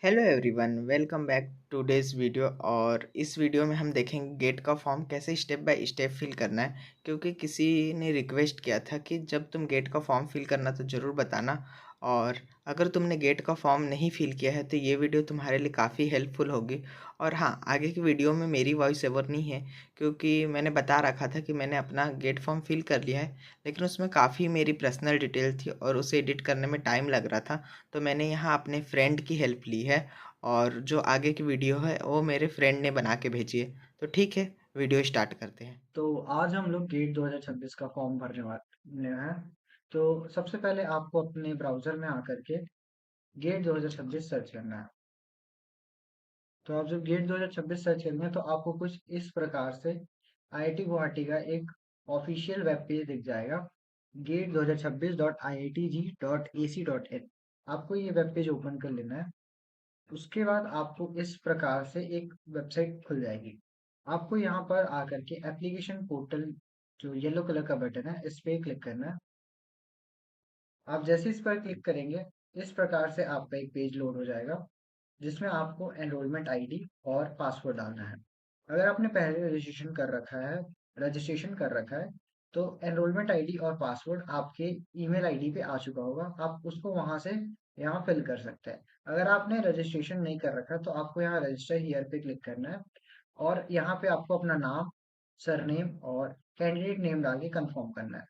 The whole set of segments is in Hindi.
Hello everyone, welcome back today's video. और इस वीडियो में हम देखेंगे गेट का फॉर्म कैसे स्टेप बाय स्टेप फिल करना है। क्योंकि किसी ने रिक्वेस्ट किया था कि जब तुम गेट का फॉर्म फिल करना तो ज़रूर बताना। और अगर तुमने गेट का फॉर्म नहीं फिल किया है तो ये वीडियो तुम्हारे लिए काफ़ी हेल्पफुल होगी। और हाँ, आगे की वीडियो में मेरी वॉइस ओवर नहीं है, क्योंकि मैंने बता रखा था कि मैंने अपना गेट फॉर्म फिल कर लिया है, लेकिन उसमें काफ़ी मेरी पर्सनल डिटेल थी और उसे एडिट करने में टाइम लग रहा था। तो मैंने यहाँ अपने फ्रेंड की हेल्प ली है, और जो आगे की वीडियो है वो मेरे फ्रेंड ने बना के भेजी है। तो ठीक है, वीडियो स्टार्ट करते हैं। तो आज हम लोग गेट 2026 का फॉर्म भरने वाले हैं। तो सबसे पहले आपको अपने ब्राउजर में आकर के गेट 2026 सर्च करना है। तो आप जब गेट 2026 सर्च करेंगे तो आपको कुछ इस प्रकार से आईआईटी गुवाहाटी का एक ऑफिशियल वेब पेज दिख जाएगा, gate2026.iitg.ac.in। आपको ये वेब पेज ओपन कर लेना है। उसके बाद आपको इस प्रकार से एक वेबसाइट खुल जाएगी। आपको यहाँ पर आकर के एप्लीकेशन पोर्टल, जो येलो कलर का बटन है, इस पे क्लिक करना है। आप जैसे इस पर क्लिक करेंगे, इस प्रकार से आपका एक पेज लोड हो जाएगा, जिसमें आपको एनरोलमेंट आईडी और पासवर्ड डालना है। अगर आपने पहले रजिस्ट्रेशन कर रखा है, तो एनरोलमेंट आईडी और पासवर्ड आपके ईमेल आईडी पे आ चुका होगा। आप उसको वहां से यहाँ फिल कर सकते हैं। अगर आपने रजिस्ट्रेशन नहीं कर रखा तो आपको यहाँ रजिस्टर हियर पे क्लिक करना है, और यहाँ पे आपको अपना नाम, सरनेम और कैंडिडेट नेम डाल के कंफर्म करना है।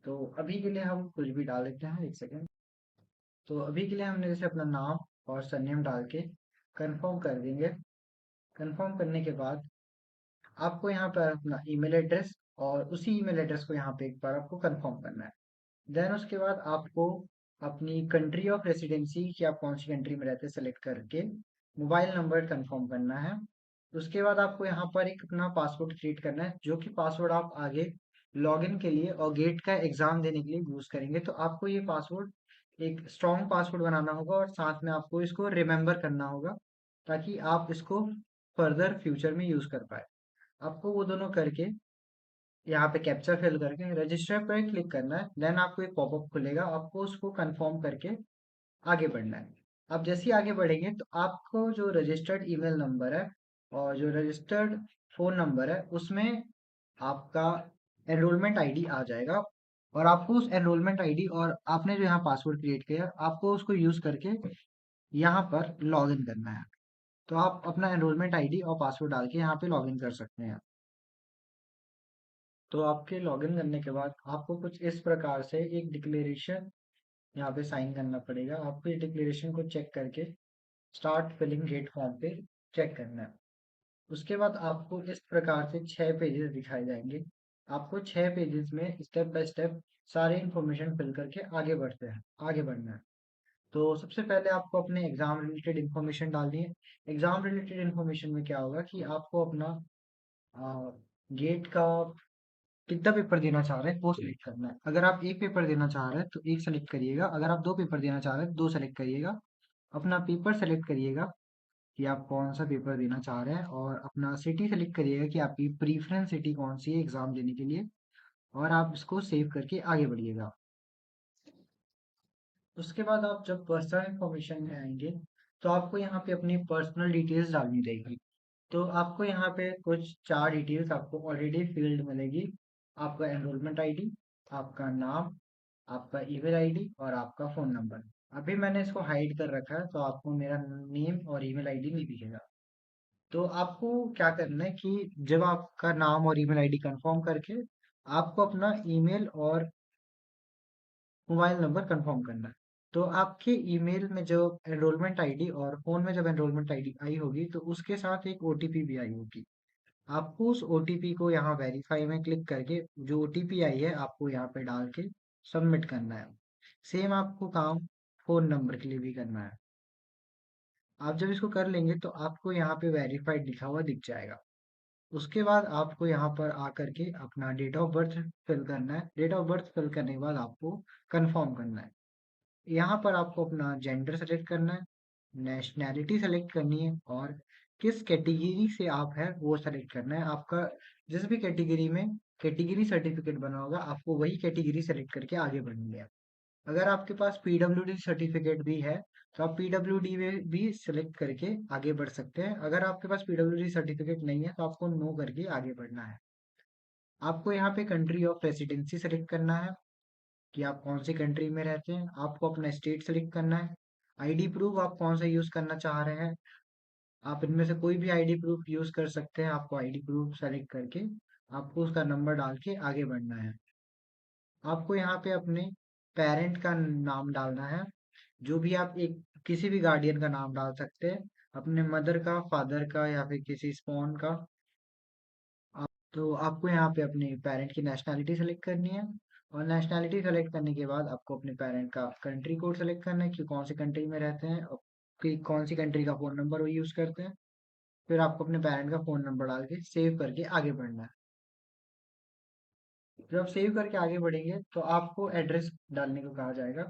तो अभी के लिए हम कुछ भी डाल देते हैं, एक सेकेंड। तो अभी के लिए हमने जैसे अपना नाम और सरनेम डाल के कंफर्म कर देंगे। कंफर्म करने के बाद आपको यहाँ पर अपना ईमेल एड्रेस और उसी ईमेल एड्रेस को यहाँ पे एक बार आपको कंफर्म करना है। देन उसके बाद आपको अपनी कंट्री ऑफ रेसिडेंसी, कि आप कौन सी कंट्री में रहते हैं, सेलेक्ट करके मोबाइल नंबर कंफर्म करना है। उसके बाद आपको यहाँ पर एक अपना पासवर्ड क्रिएट करना है, जो कि पासवर्ड आप आगे लॉगिन के लिए और गेट का एग्जाम देने के लिए यूज करेंगे। तो आपको ये पासवर्ड एक स्ट्रॉन्ग पासवर्ड बनाना होगा, और साथ में आपको इसको रिमेम्बर करना होगा, ताकि आप इसको फर्दर फ्यूचर में यूज कर पाए। आपको वो दोनों करके यहाँ पे कैप्चा फिल करके रजिस्टर पर क्लिक करना है। देन आपको एक पॉपअप खुलेगा, आपको उसको कंफर्म करके आगे बढ़ना है। आप जैसे ही आगे बढ़ेंगे तो आपको जो रजिस्टर्ड ईमेल नंबर है और जो रजिस्टर्ड फ़ोन नंबर है, उसमें आपका एनरोलमेंट आईडी आ जाएगा। और आपको उस एनरोलमेंट आईडी और आपने जो यहाँ पासवर्ड क्रिएट किया, आपको उसको यूज़ करके यहाँ पर लॉगिन करना है। तो आप अपना एनरोलमेंट आईडी और पासवर्ड डाल के यहाँ पे लॉगिन कर सकते हैं। तो आपके लॉगिन करने के बाद आपको कुछ इस प्रकार से एक डिक्लेरेशन यहाँ पे साइन करना पड़ेगा। आपको ये डिक्लेरेशन को चेक करके स्टार्ट फिलिंग गेट फॉर्म पे चेक करना है। उसके बाद आपको इस प्रकार से 6 पेजेस दिखाए जाएंगे। आपको 6 पेजेस में स्टेप बाय स्टेप सारे इंफॉर्मेशन फिल करके आगे बढ़ना है। तो सबसे पहले आपको अपने एग्जाम रिलेटेड इन्फॉर्मेशन डालनी है। एग्जाम रिलेटेड इन्फॉर्मेशन में क्या होगा कि आपको अपना गेट का कितना पेपर देना चाह रहे हैं वो सिलेक्ट करना है। अगर आप एक पेपर देना चाह रहे हैं तो एक सेलेक्ट करिएगा, अगर आप 2 पेपर देना चाह रहे हैं तो 2 सेलेक्ट करिएगा। अपना पेपर सेलेक्ट करिएगा कि आप कौन सा पेपर देना चाह रहे हैं, और अपना सिटी सेलेक्ट करिएगा कि आपकी प्रीफरेंस सिटी कौन सी है एग्जाम देने के लिए, और आप इसको सेव करके आगे बढ़िएगा। उसके बाद आप जब पर्सनल इन्फॉर्मेशन में आएंगे, तो आपको यहाँ पे अपनी पर्सनल डिटेल्स डालनी रहेगी। तो आपको यहाँ पे कुछ 4 डिटेल्स आपको ऑलरेडी फील्ड मिलेगी। आपका एनरोलमेंट आईडी, आपका नाम, आपका ईमेल आईडी और आपका फ़ोन नंबर। अभी मैंने इसको हाइड कर रखा है, तो आपको मेरा नेम और ईमेल आईडी नहीं दिखेगा। तो आपको क्या करना है कि जब आपका नाम और ईमेल आईडी कंफर्म करके आपको अपना ईमेल और मोबाइल नंबर कंफर्म करना है। तो आपके ईमेल में जो एनरोलमेंट आईडी और फ़ोन में जब एनरोलमेंट आईडी आई होगी, तो उसके साथ एक ओटीपी भी आई होगी। आपको उस ओटीपी को यहाँ वेरीफाई में क्लिक करके जो ओटीपी आई है आपको यहाँ पे डाल के सबमिट करना है। सेम आपको काम फ़ोन नंबर के लिए भी करना है। आप जब इसको कर लेंगे तो आपको यहाँ पे वेरीफाइड लिखा हुआ दिख जाएगा। उसके बाद आपको यहाँ पर आकर के अपना डेट ऑफ बर्थ फिल करना है। डेट ऑफ बर्थ फिल करने के बाद आपको कंफर्म करना है। यहाँ पर आपको अपना जेंडर सेलेक्ट करना है, नेशनैलिटी सेलेक्ट करनी है, और किस कैटेगरी से आप हैं वो सेलेक्ट करना है। आपका जिस भी कैटेगरी में कैटेगरी सर्टिफिकेट बना होगा, आपको वही कैटेगरी सेलेक्ट करके आगे बढ़नी है। अगर आपके पास पीडब्ल्यूडी सर्टिफिकेट भी है तो आप पीडब्ल्यूडी में भी सिलेक्ट करके आगे बढ़ सकते हैं। अगर आपके पास पीडब्ल्यूडी सर्टिफिकेट नहीं है तो आपको नो करके आगे बढ़ना है। आपको यहाँ पे कंट्री ऑफ रेसिडेंसी सेलेक्ट करना है कि आप कौन सी कंट्री में रहते हैं। आपको अपना स्टेट सेलेक्ट करना है। आईडी प्रूफ आप कौन सा यूज करना चाह रहे हैं। आप इनमें से कोई भी आईडी प्रूफ यूज कर सकते हैं। आपको आईडी प्रूफ सेलेक्ट करके आपको उसका नंबर डाल के आगे बढ़ना है। आपको यहाँ पे अपने पेरेंट का नाम डालना है। जो भी आप एक किसी भी गार्डियन का नाम डाल सकते हैं। अपने मदर का, फादर का या फिर किसी स्पॉन का। आप तो आपको यहाँ पे अपने पेरेंट की नेशनैलिटी सेलेक्ट करनी है। और नेशनैलिटी सेलेक्ट करने के बाद आपको अपने पेरेंट का कंट्री कोड सेलेक्ट करना है कि कौन सी कंट्री में रहते हैं और कि कौन सी कंट्री का फ़ोन नंबर वो यूज़ करते हैं। फिर आपको अपने पेरेंट का फ़ोन नंबर डाल के सेव करके आगे बढ़ना है। जब आप सेव करके आगे बढ़ेंगे तो आपको एड्रेस डालने को कहा जाएगा।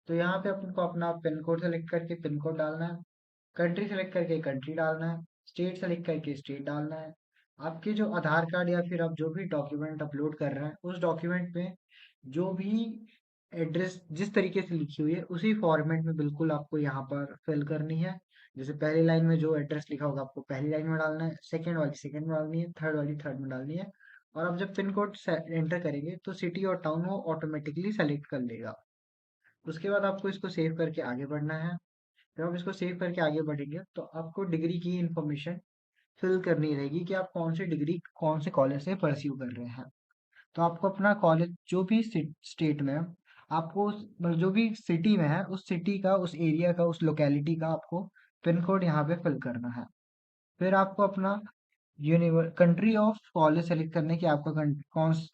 तो यहाँ पे अपन को अपना पिन कोड सेलेक्ट करके पिन कोड डालना है। कंट्री सेलेक्ट करके कंट्री डालना है। स्टेट सेलेक्ट करके स्टेट डालना है। आपके जो आधार कार्ड या फिर आप जो भी डॉक्यूमेंट अपलोड कर रहे हैं उस डॉक्यूमेंट में जो भी एड्रेस जिस तरीके से लिखी हुई है उसी फॉर्मेट में बिल्कुल आपको यहाँ पर फिल करनी है। जैसे पहली लाइन में जो एड्रेस लिखा होगा आपको पहली लाइन में डालना है, सेकंड वाली सेकंड में डालनी है, थर्ड वाली थर्ड में डालनी है। और आप जब पिन कोड एंटर करेंगे तो सिटी और टाउन वो ऑटोमेटिकली सेलेक्ट कर लेगा। उसके बाद आपको इसको सेव करके आगे बढ़ना है। जब आप इसको सेव करके आगे बढ़ेंगे तो आपको डिग्री की इंफॉर्मेशन फिल करनी रहेगी कि आप कौन सी डिग्री कौन से कॉलेज से परस्यू कर रहे हैं। तो आपको अपना कॉलेज जो भी स्टेट में है, आपको मतलब जो भी सिटी में है उस सिटी का, उस एरिया का, उस लोकेलिटी का आपको पिन कोड यहाँ पे फिल करना है। फिर आपको अपना कंट्री ऑफ कॉलेज सेलेक्ट करने की आपका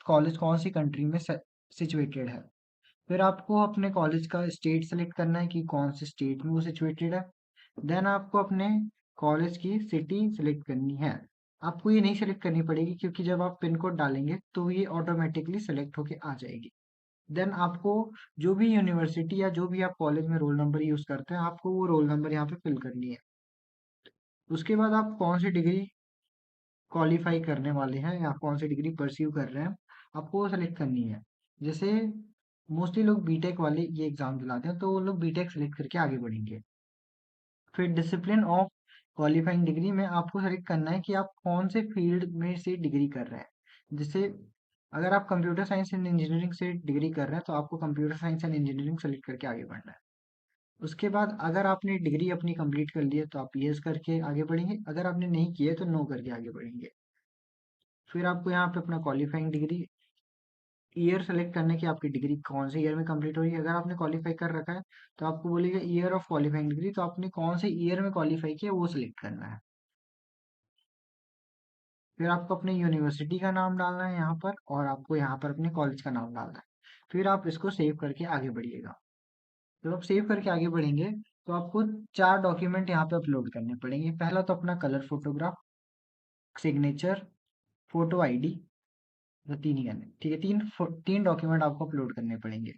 कॉलेज कौन सी कंट्री में सिचुएटेड है। फिर आपको अपने कॉलेज का स्टेट सेलेक्ट करना है कि कौन से स्टेट में वो सिचुएटेड है। देन आपको अपने कॉलेज की सिटी सेलेक्ट करनी है। आपको ये नहीं सेलेक्ट करनी पड़ेगी क्योंकि जब आप पिन कोड डालेंगे तो ये ऑटोमेटिकली सेलेक्ट होके आ जाएगी। देन आपको जो भी यूनिवर्सिटी या जो भी आप कॉलेज में रोल नंबर यूज करते हैं आपको वो रोल नंबर यहाँ पे फिल करनी है। उसके बाद आप कौन सी डिग्री क्वालिफाई करने वाले हैं या कौन सी डिग्री परस्यू कर रहे हैं आपको वो सेलेक्ट करनी है। जैसे मोस्टली लोग बीटेक वाले ये एग्जाम दिलाते हैं तो वो लोग बीटेक सेलेक्ट करके आगे बढ़ेंगे। फिर डिसिप्लिन ऑफ क्वालिफाइंग डिग्री में आपको सेलेक्ट करना है कि आप कौन से फील्ड में से डिग्री कर रहे हैं। जैसे अगर आप कंप्यूटर साइंस एंड इंजीनियरिंग से डिग्री कर रहे हैं तो आपको computer science and engineering select करके आगे बढ़ना है। उसके बाद अगर आपने डिग्री अपनी कंप्लीट कर ली है तो आप यस करके आगे बढ़ेंगे। अगर आपने नहीं की है तो नो करके आगे बढ़ेंगे। फिर आपको यहाँ पे अपना क्वालिफाइंग डिग्री ईयर सेलेक्ट करना है कि आपकी डिग्री कौन से ईयर में कंप्लीट हो रही है। अगर आपने क्वालिफाई कर रखा है तो आपको बोलेगा ईयर ऑफ क्वालिफाइंग डिग्री, तो आपने कौन से ईयर में क्वालिफाई किया वो सिलेक्ट करना है। फिर आपको अपनी यूनिवर्सिटी का नाम डालना है यहाँ पर और आपको यहाँ पर अपने कॉलेज का नाम डालना है। फिर आप इसको सेव करके आगे बढ़िएगा। जब आप सेव करके आगे बढ़ेंगे तो आपको 4 डॉक्यूमेंट यहाँ पे अपलोड करने पड़ेंगे। पहला तो अपना colour photograph, signature, photo ID. तो 3 ही करने, ठीक है। 3 डॉक्यूमेंट आपको अपलोड करने पड़ेंगे।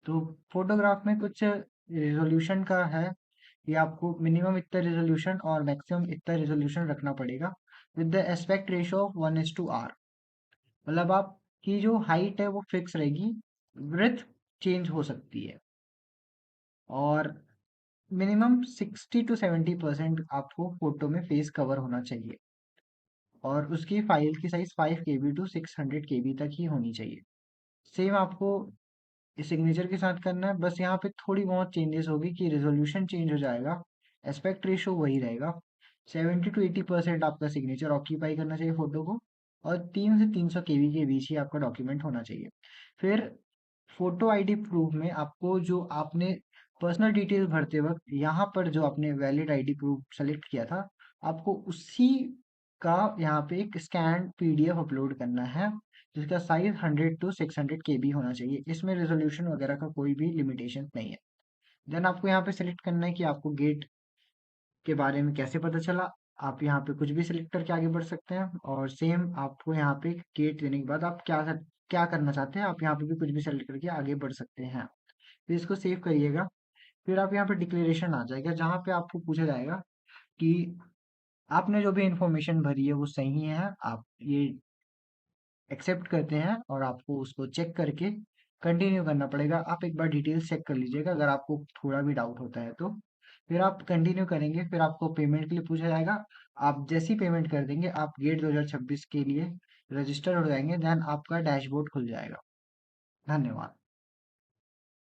तो फोटोग्राफ में कुछ रिजोल्यूशन का है कि आपको मिनिमम इतना रिजोल्यूशन और मैक्सिमम इतना रिजोल्यूशन रखना पड़ेगा with the aspect ratio of 1:r। मतलब आपकी जो हाइट है वो फिक्स रहेगी, ब्रेथ चेंज हो सकती है। और मिनिमम 60 to 70% आपको फोटो में फेस कवर होना चाहिए। और उसकी फाइल की साइज 5 KB to 600 KB तक ही होनी चाहिए। सेम आपको सिग्नेचर के साथ करना है। बस यहाँ पे थोड़ी बहुत चेंजेस होगी कि रेजोल्यूशन चेंज हो जाएगा, एस्पेक्ट रेशियो वही रहेगा। 70 to 80% आपका सिग्नेचर ऑक्यूपाई करना चाहिए फोटो को। और 300 से 300 KB के बीच ही आपका डॉक्यूमेंट होना चाहिए। फिर फोटो आईडी प्रूफ में आपको जो आपने पर्सनल डिटेल भरते वक्त यहाँ पर जो आपने वैलिड आईडी प्रूफ सेलेक्ट किया था आपको उसी का यहाँ पे एक स्कैन पीडीएफ अपलोड करना है जिसका साइज 100 to 600 KB होना चाहिए। इसमें रेजोल्यूशन वगैरह का कोई भी लिमिटेशन नहीं है। देन आपको यहाँ पे सेलेक्ट करना है कि आपको गेट के बारे में कैसे पता चला। आप यहाँ पे कुछ भी सिलेक्ट करके आगे बढ़ सकते हैं। और सेम आपको यहाँ पे गेट देने के बाद आप क्या करना चाहते हैं आप यहाँ पे भी कुछ भी सेलेक्ट करके आगे बढ़ सकते हैं। फिर इसको सेव करिएगा। फिर आप यहाँ पे डिक्लेरेशन आ जाएगा जहाँ पे आपको पूछा जाएगा कि आपने जो भी इंफॉर्मेशन भरी है वो सही है, आप ये एक्सेप्ट करते हैं और आपको उसको चेक करके कंटिन्यू करना पड़ेगा। आप एक बार डिटेल्स चेक कर लीजिएगा अगर आपको थोड़ा भी डाउट होता है तो। फिर आप कंटिन्यू करेंगे, फिर आपको पेमेंट के लिए पूछा जाएगा। आप जैसे ही पेमेंट कर देंगे, आप गेट 2026 के लिए रजिस्टर हो जाएंगे, देन आपका डैशबोर्ड खुल जाएगा। धन्यवाद।